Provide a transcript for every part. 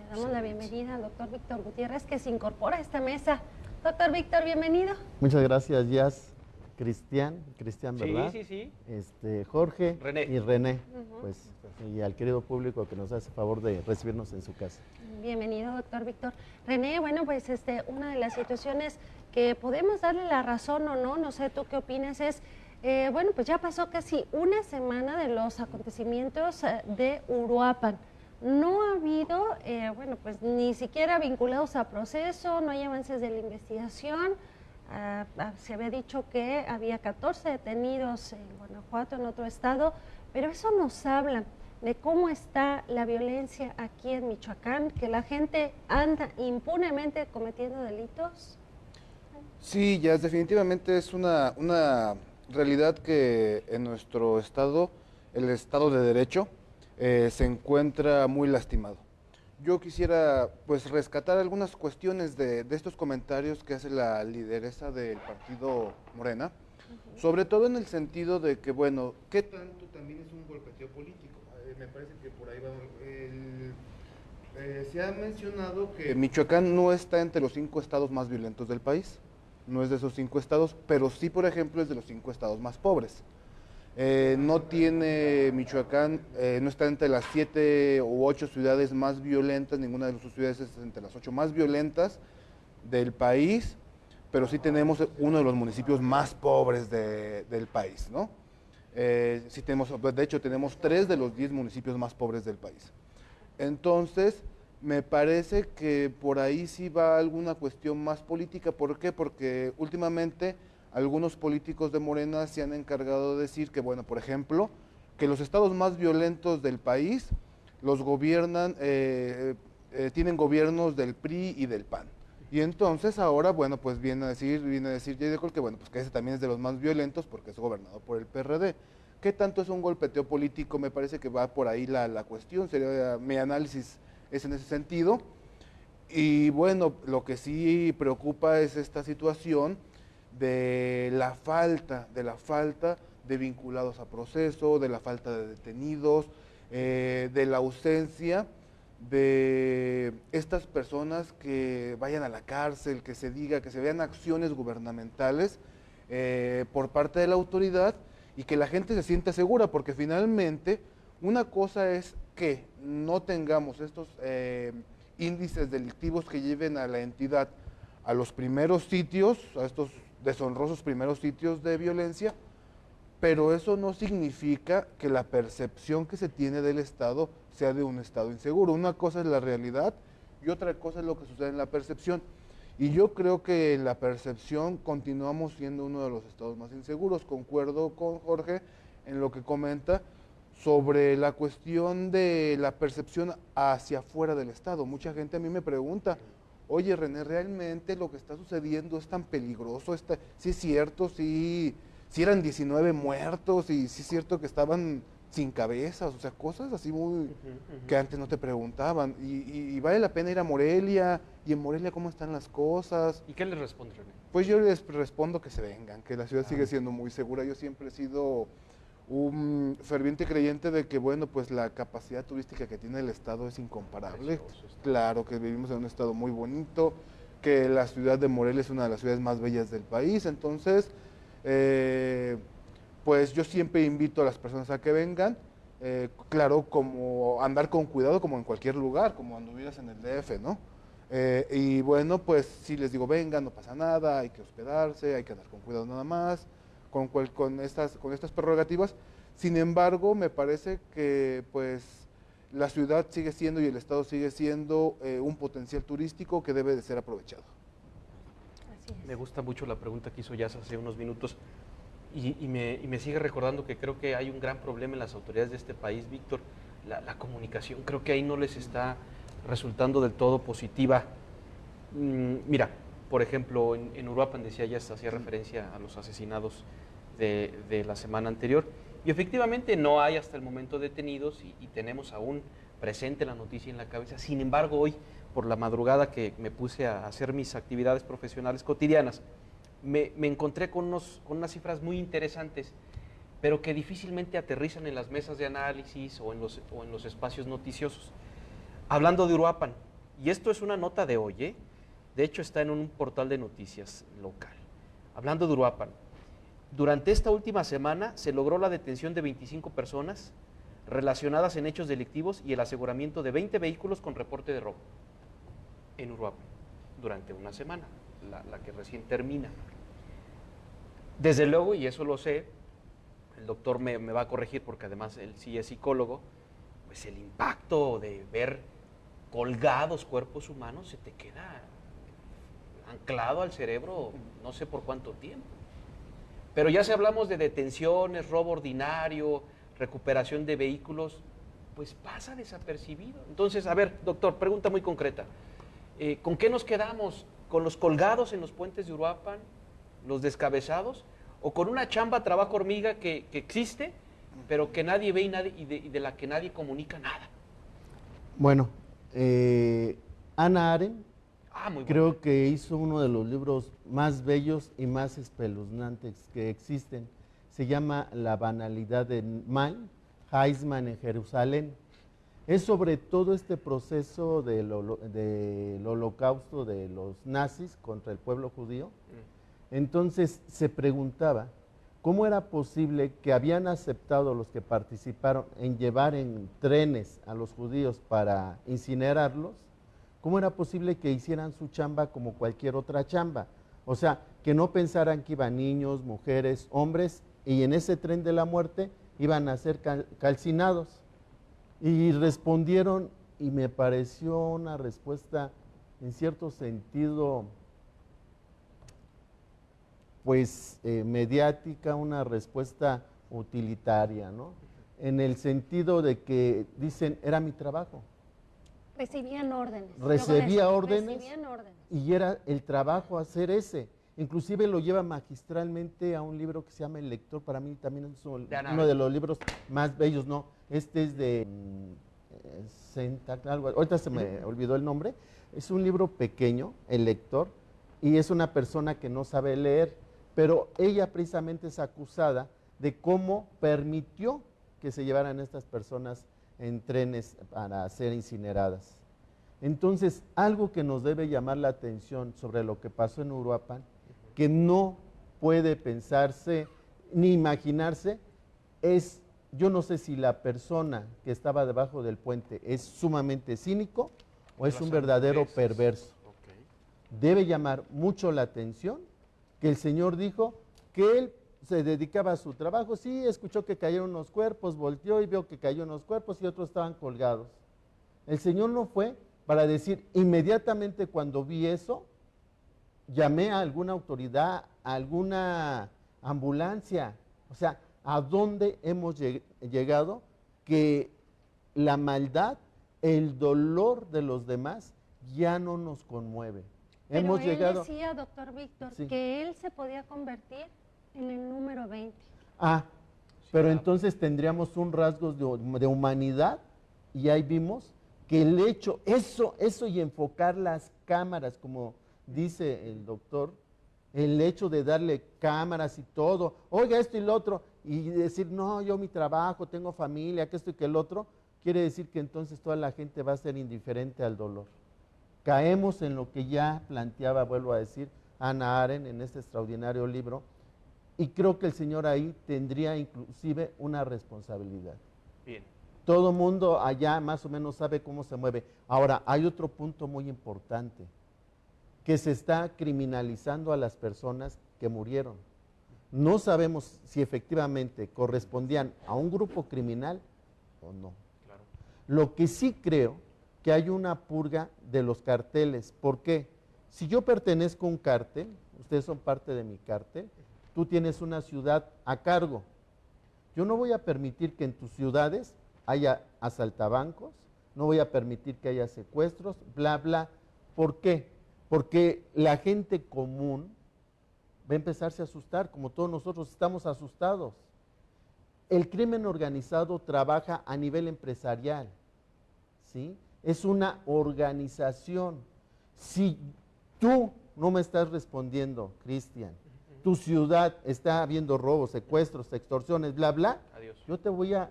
Le damos la bienvenida al doctor Víctor Gutiérrez, que se incorpora a esta mesa. Doctor Víctor, bienvenido. Muchas gracias, Jazz, Cristian, ¿verdad? Sí. Jorge René. y René, pues, y al querido público que nos hace favor de recibirnos en su casa. Bienvenido, doctor Víctor. René, bueno, pues una de las situaciones que podemos darle la razón o no sé tú qué opinas, es, bueno, pues ya pasó casi una semana de los acontecimientos de Uruapan. No ha habido, bueno, pues ni siquiera vinculados a proceso, no hay avances de la investigación. Se había dicho que había 14 detenidos en Guanajuato, en otro estado, pero eso nos habla de cómo está la violencia aquí en Michoacán, que la gente anda impunemente cometiendo delitos. Sí, ya definitivamente es una realidad que en nuestro estado, el Estado de Derecho, se encuentra muy lastimado. Yo quisiera pues rescatar algunas cuestiones de estos comentarios que hace la lideresa del partido Morena, sobre todo en el sentido de que, bueno, ¿qué tanto también es un golpeteo político? Me parece que por ahí va. Se ha mencionado que Michoacán no está entre los 5 estados más violentos del país, no es de esos 5 estados, pero sí, por ejemplo, es de los 5 estados más pobres. No tiene Michoacán, no está entre las 7 u 8 ciudades más violentas, ninguna de sus ciudades es entre las 8 más violentas del país, pero sí tenemos uno de los municipios más pobres del país, ¿no? Sí tenemos, de hecho tenemos 3 de los 10 municipios más pobres del país. Entonces, me parece que por ahí sí va alguna cuestión más política. ¿Por qué? Porque últimamente algunos políticos de Morena se han encargado de decir que, bueno, por ejemplo, que los estados más violentos del país los gobiernan, tienen gobiernos del PRI y del PAN. Y entonces ahora, bueno, pues viene a decir Yedecol que, bueno, pues que ese también es de los más violentos porque es gobernado por el PRD. ¿Qué tanto es un golpeteo político? Me parece que va por ahí la cuestión, sería mi análisis es en ese sentido. Y bueno, lo que sí preocupa es esta situación de la falta de vinculados a proceso, de la falta de detenidos, de la ausencia de estas personas que vayan a la cárcel, que se diga, que se vean acciones gubernamentales por parte de la autoridad y que la gente se sienta segura, porque finalmente una cosa es que no tengamos estos índices delictivos que lleven a la entidad a los primeros sitios, a estos deshonrosos primeros sitios de violencia, pero eso no significa que la percepción que se tiene del Estado sea de un Estado inseguro. Una cosa es la realidad y otra cosa es lo que sucede en la percepción. Y yo creo que en la percepción continuamos siendo uno de los estados más inseguros. Concuerdo con Jorge en lo que comenta sobre la cuestión de la percepción hacia afuera del Estado. Mucha gente a mí me pregunta, oye René, ¿realmente lo que está sucediendo es tan peligroso? ¿Sí es cierto? ¿Sí eran 19 muertos? ¿Y sí es cierto que estaban sin cabezas? O sea, cosas así muy que antes no te preguntaban. Y vale la pena ir a Morelia, y en Morelia cómo están las cosas. ¿Y qué les responde, René? Pues yo les respondo que se vengan, que la ciudad sigue siendo muy segura. Yo siempre he sido un ferviente creyente de que, bueno, pues la capacidad turística que tiene el estado es incomparable. Claro que vivimos en un estado muy bonito, que la ciudad de Morelia es una de las ciudades más bellas del país. Entonces, pues yo siempre invito a las personas a que vengan, claro, como andar con cuidado como en cualquier lugar, como anduvieras en el DF, ¿no? Y bueno, pues si les digo, vengan, no pasa nada, hay que hospedarse, hay que andar con cuidado nada más, con estas prerrogativas. Sin embargo, me parece que pues la ciudad sigue siendo y el estado sigue siendo un potencial turístico que debe de ser aprovechado. Así es. Me gusta mucho la pregunta que hizo Jazz hace unos minutos y me sigue recordando que creo que hay un gran problema en las autoridades de este país, Víctor, la comunicación. Creo que ahí no les está resultando del todo positiva. Mira, por ejemplo, en Uruapan, decía Jazz, hacía referencia a los asesinados de la semana anterior, y efectivamente no hay hasta el momento detenidos y tenemos aún presente la noticia en la cabeza. Sin embargo, hoy, por la madrugada que me puse a hacer mis actividades profesionales cotidianas, me encontré con unas cifras muy interesantes, pero que difícilmente aterrizan en las mesas de análisis o en los espacios noticiosos. Hablando de Uruapan, Y esto es una nota de hoy, ¿eh? De hecho está en un portal de noticias local. Hablando de Uruapan, durante esta última semana se logró la detención de 25 personas relacionadas en hechos delictivos y el aseguramiento de 20 vehículos con reporte de robo en Uruapan durante una semana, la que recién termina. Desde luego, y eso lo sé, el doctor me va a corregir porque además él sí es psicólogo, pues el impacto de ver colgados cuerpos humanos se te queda anclado al cerebro no sé por cuánto tiempo. Pero ya si hablamos de detenciones, robo ordinario, recuperación de vehículos, pues pasa desapercibido. Entonces, a ver, doctor, pregunta muy concreta. ¿Con qué nos quedamos? ¿Con los colgados en los puentes de Uruapan, los descabezados? ¿O con una chamba trabajo hormiga que existe, pero que nadie ve y de la que nadie comunica nada? Bueno, Hannah Arendt Muy bueno. creo que hizo uno de los libros más bellos y más espeluznantes que existen. Se llama La banalidad del mal, Heisman en Jerusalén. Es sobre todo este proceso del holocausto de los nazis contra el pueblo judío. Entonces se preguntaba cómo era posible que habían aceptado los que participaron en llevar en trenes a los judíos para incinerarlos. ¿Cómo era posible que hicieran su chamba como cualquier otra chamba? O sea, que no pensaran que iban niños, mujeres, hombres, y en ese tren de la muerte iban a ser calcinados. Y respondieron, y me pareció una respuesta en cierto sentido, pues mediática, una respuesta utilitaria, ¿no? En el sentido de que dicen, era mi trabajo. Recibían órdenes. Recibía órdenes, Recibían órdenes. y era el trabajo hacer ese. Inclusive lo lleva magistralmente a un libro que se llama El lector. Para mí también es uno de los libros más bellos, ¿no? Este es de algo, ahorita se me olvidó el nombre. Es un libro pequeño, El lector, y es una persona que no sabe leer, pero ella precisamente es acusada de cómo permitió que se llevaran estas personas en trenes para ser incineradas. Entonces, algo que nos debe llamar la atención sobre lo que pasó en Uruapan, que no puede pensarse ni imaginarse, es, yo no sé si la persona que estaba debajo del puente es sumamente cínico o es un verdadero perverso. Debe llamar mucho la atención que el Señor dijo que él se dedicaba a su trabajo. Sí, escuchó que cayeron unos cuerpos, volteó y vio que cayeron unos cuerpos y otros estaban colgados. El Señor no fue para decir, inmediatamente cuando vi eso, llamé a alguna autoridad, a alguna ambulancia. O sea, ¿a dónde hemos llegado? Que la maldad, el dolor de los demás ya no nos conmueve. Pero Hemos él llegado... decía, doctor Víctor, Sí. que él se podía convertir en el número 20. Pero entonces tendríamos un rasgo de humanidad, y ahí vimos que el hecho, eso y enfocar las cámaras, como dice el doctor, el hecho de darle cámaras y todo, oiga esto y lo otro, y decir, no, yo mi trabajo, tengo familia, que esto y que el otro, quiere decir que entonces toda la gente va a ser indiferente al dolor. Caemos en lo que ya planteaba, vuelvo a decir, Hannah Arendt en este extraordinario libro, y creo que el Señor ahí tendría inclusive una responsabilidad. Bien. Todo mundo allá más o menos sabe cómo se mueve. Ahora, hay otro punto muy importante, que se está criminalizando a las personas que murieron. No sabemos si efectivamente correspondían a un grupo criminal o no. Claro. Lo que sí creo que hay una purga de los carteles. ¿Por qué? Si yo pertenezco a un cártel, ustedes son parte de mi cártel, tú tienes una ciudad a cargo. Yo no voy a permitir que en tus ciudades haya asaltabancos, no voy a permitir que haya secuestros, bla, bla. ¿Por qué? Porque la gente común va a empezarse a asustar, como todos nosotros estamos asustados. El crimen organizado trabaja a nivel empresarial, ¿sí? Es una organización. Si tú no me estás respondiendo, Cristian, tu ciudad está habiendo robos, secuestros, extorsiones, bla, bla, Adiós. yo te voy a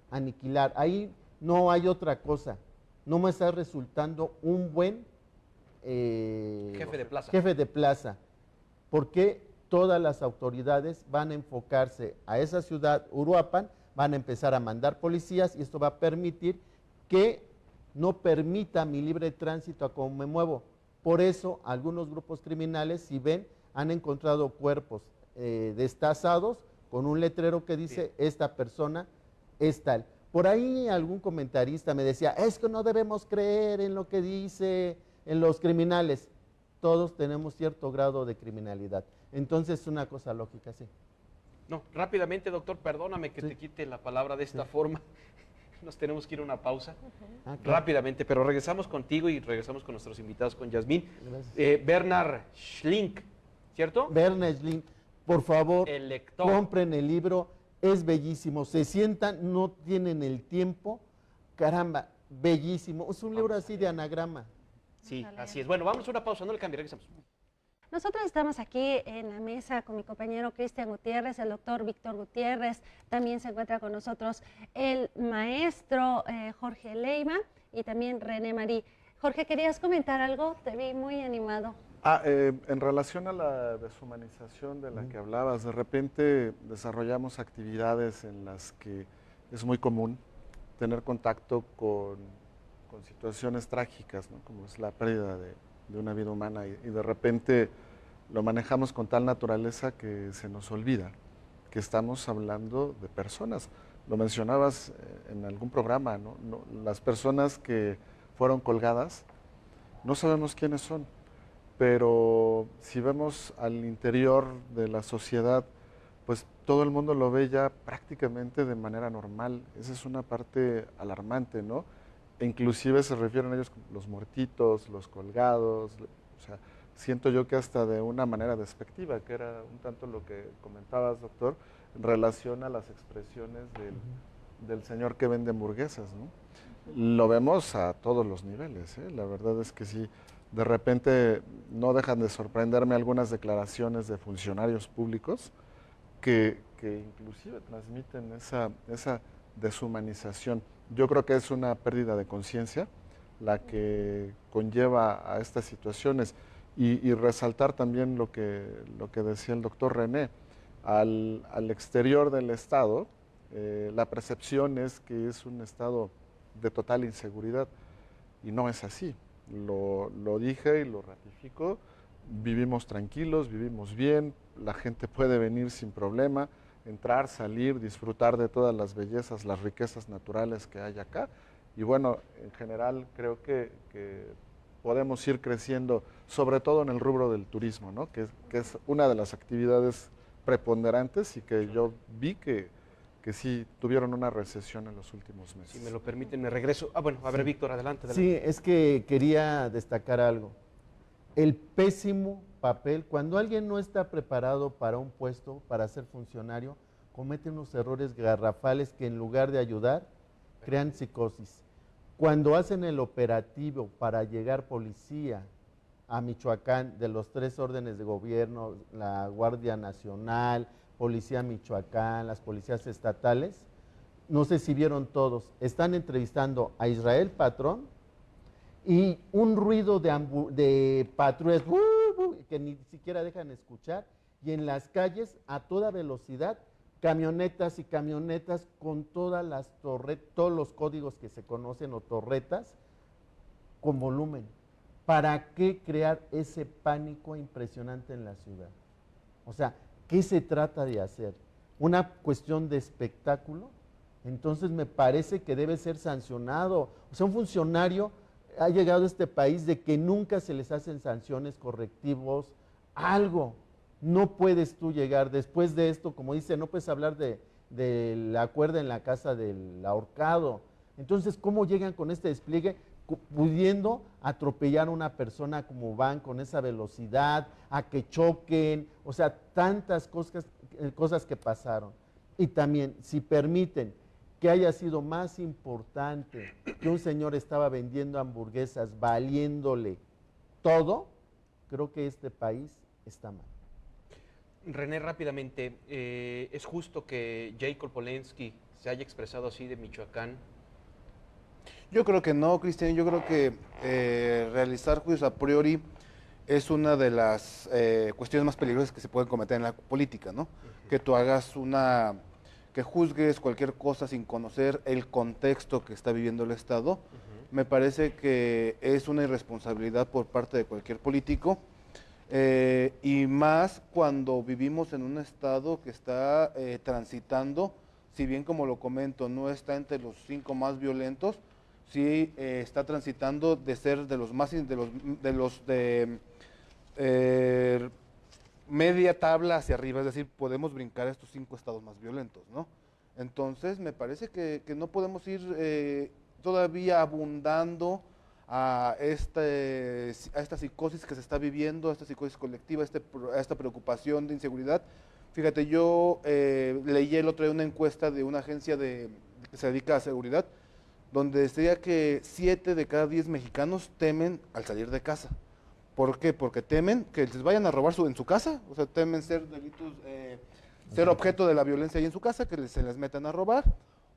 aniquilar. Ahí no hay otra cosa. no me está resultando un buen Jefe de plaza. jefe de plaza. Porque todas las autoridades van a enfocarse a esa ciudad, Uruapan, van a empezar a mandar policías y esto va a permitir que no permita mi libre tránsito a cómo me muevo. Por eso, algunos grupos criminales, si ven, han encontrado cuerpos destazados con un letrero que dice, esta persona es tal. Por ahí algún comentarista me decía, es que no debemos creer en lo que dice en los criminales. Todos tenemos cierto grado de criminalidad. Entonces, es una cosa lógica, sí. No, rápidamente, doctor, perdóname que Sí. te quite la palabra de esta forma. Nos tenemos que ir a una pausa. Ah, claro. Rápidamente, pero regresamos contigo y regresamos con nuestros invitados, con Yasmín. Gracias. Bernard Schlink, ¿cierto? Berna Slim, por favor, El lector. compren el libro, es bellísimo. Se sientan, no tienen el tiempo. Caramba, bellísimo. Es un libro así de anagrama. Sí, Vamos a así leer. es. Bueno, vamos a una pausa, no le cambie, regresamos. Nosotros estamos aquí en la mesa con mi compañero Cristian Gutiérrez, el doctor Víctor Gutiérrez, también se encuentra con nosotros el maestro Jorge Leiva y también René Marí. Jorge, ¿querías comentar algo? Te vi muy animado. En relación a la deshumanización de la que hablabas, de repente desarrollamos actividades en las que es muy común tener contacto con situaciones trágicas, ¿no? Como es la pérdida de una vida humana y de repente lo manejamos con tal naturaleza que se nos olvida que estamos hablando de personas. Lo mencionabas en algún programa, ¿no? Las personas que fueron colgadas, no sabemos quiénes son, pero si vemos al interior de la sociedad, pues todo el mundo lo ve ya prácticamente de manera normal. Esa es una parte alarmante, ¿no? E inclusive se refieren a ellos como los muertitos, los colgados, o sea, siento yo que hasta de una manera despectiva, que era un tanto lo que comentabas, doctor, en relación a las expresiones del señor que vende hamburguesas, ¿no? Lo vemos a todos los niveles, ¿eh? La verdad es que sí, de repente no dejan de sorprenderme algunas declaraciones de funcionarios públicos que inclusive transmiten esa deshumanización. Yo creo que es una pérdida de conciencia la que conlleva a estas situaciones y resaltar también lo que decía el doctor René. Al exterior del Estado, la percepción es que es un estado de total inseguridad y no es así. Lo dije y lo ratifico, vivimos tranquilos, vivimos bien, la gente puede venir sin problema, entrar, salir, disfrutar de todas las bellezas, las riquezas naturales que hay acá. Y bueno, en general creo que podemos ir creciendo, sobre todo en el rubro del turismo, ¿no? que es una de las actividades preponderantes y que yo vi que sí tuvieron una recesión en los últimos meses. Si me lo permiten, me regreso. Bueno, a ver, Víctor, adelante. Sí, es que quería destacar algo. El pésimo papel, cuando alguien no está preparado para un puesto, para ser funcionario, comete unos errores garrafales que en lugar de ayudar, crean psicosis. Cuando hacen el operativo para llegar policía a Michoacán de los 3 órdenes de gobierno, la Guardia Nacional, Policía Michoacán, las policías estatales, no sé si vieron todos, están entrevistando a Israel Patrón y un ruido de patrullas que ni siquiera dejan escuchar, y en las calles a toda velocidad camionetas y camionetas con todas las todos los códigos que se conocen o torretas con volumen. ¿Para qué crear ese pánico impresionante en la ciudad? O sea, ¿qué se trata de hacer? ¿Una cuestión de espectáculo? Entonces me parece que debe ser sancionado. O sea, un funcionario ha llegado a este país de que nunca se les hacen sanciones, correctivos, algo. No puedes tú llegar después de esto, como dice, no puedes hablar de la cuerda en la casa del ahorcado. Entonces, ¿cómo llegan con este despliegue? Pudiendo atropellar a una persona como van con esa velocidad, a que choquen, o sea, tantas cosas que pasaron. Y también, si permiten que haya sido más importante que un señor estaba vendiendo hamburguesas, valiéndole todo, creo que este país está mal. René, rápidamente, ¿es justo que Jacob Polensky se haya expresado así de Michoacán? Yo creo que no, Cristian. Yo creo que realizar juicios a priori es una de las cuestiones más peligrosas que se pueden cometer en la política, ¿no? Que tú que juzgues cualquier cosa sin conocer el contexto que está viviendo el Estado. Me parece que es una irresponsabilidad por parte de cualquier político, y más cuando vivimos en un Estado que está transitando, si bien como lo comento, no está entre los 5 más violentos, sí está transitando de ser de los más media tabla hacia arriba, es decir, podemos brincar a estos 5 estados más violentos, ¿no? Entonces, me parece que no podemos ir todavía abundando a esta psicosis que se está viviendo, a esta psicosis colectiva, a esta preocupación de inseguridad. Fíjate, yo leí el otro día una encuesta de una agencia que se dedica a seguridad, donde decía que 7 de cada 10 mexicanos temen al salir de casa. ¿Por qué? Porque temen que les vayan a robar en su casa, o sea, temen ser delitos, ser objeto de la violencia ahí en su casa, que se les metan a robar,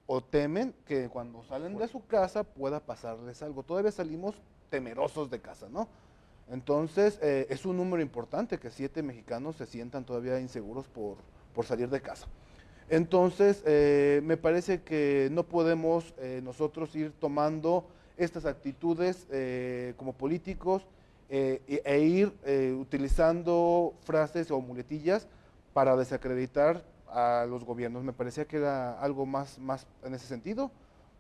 o temen que cuando salen de su casa pueda pasarles algo. Todavía salimos temerosos de casa, ¿no? Entonces, es un número importante que 7 mexicanos se sientan todavía inseguros por salir de casa. Entonces, me parece que no podemos nosotros ir tomando estas actitudes como políticos e ir utilizando frases o muletillas para desacreditar a los gobiernos. Me parecía que era algo más en ese sentido,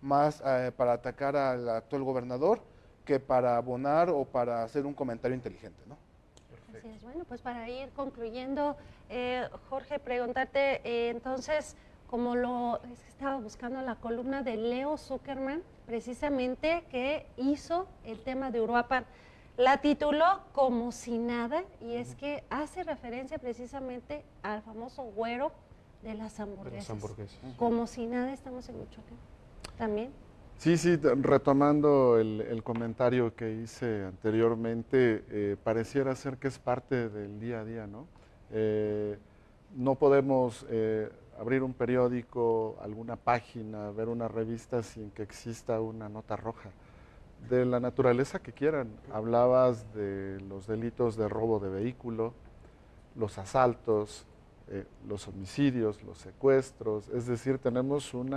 más para atacar al actual gobernador que para abonar o para hacer un comentario inteligente, ¿no? Así es. Bueno, pues para ir concluyendo, Jorge, preguntarte, entonces, estaba buscando la columna de Leo Zuckerman, precisamente, que hizo el tema de Uruapan. La tituló Como si nada, y es que hace referencia precisamente al famoso güero de las hamburguesas. Como si nada, estamos en Michoacán. ¿También? Sí, retomando el comentario que hice anteriormente, pareciera ser que es parte del día a día, ¿no? No podemos abrir un periódico, alguna página, ver una revista sin que exista una nota roja. De la naturaleza que quieran. Hablabas de los delitos de robo de vehículo, los asaltos, los homicidios, los secuestros, es decir, tenemos un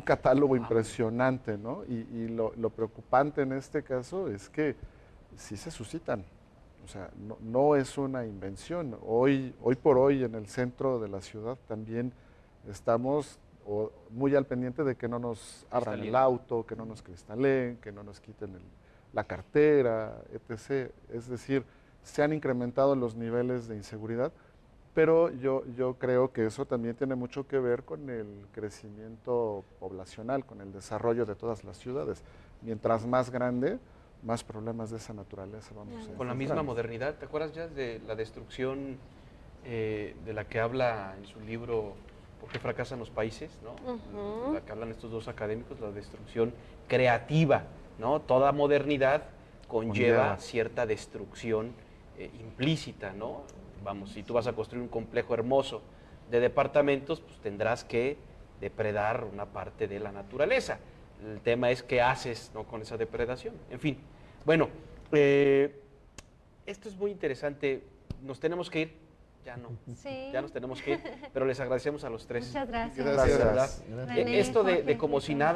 catálogo impresionante, ¿no? Y lo preocupante en este caso es que sí se suscitan, o sea, no es una invención. Hoy por hoy en el centro de la ciudad también estamos muy al pendiente de que no nos abran el auto, que no nos cristaleen, que no nos quiten la cartera, etc. Es decir, se han incrementado los niveles de inseguridad, pero yo creo que eso también tiene mucho que ver con el crecimiento poblacional, con el desarrollo de todas las ciudades. Mientras más grande, más problemas de esa naturaleza vamos a encontrar. Con la misma modernidad, ¿te acuerdas ya de la destrucción de la que habla en su libro ¿Por qué fracasan los países? ¿No? La que hablan estos dos académicos, la destrucción creativa, ¿no? Toda modernidad conlleva cierta destrucción implícita, ¿no? Vamos, si tú vas a construir un complejo hermoso de departamentos, pues tendrás que depredar una parte de la naturaleza. El tema es qué haces, ¿no?, con esa depredación. En fin, bueno, esto es muy interesante. Nos tenemos que ir. Ya no, sí. Ya nos tenemos que ir, pero les agradecemos a los tres. Muchas gracias. Gracias. Esto de como si nada.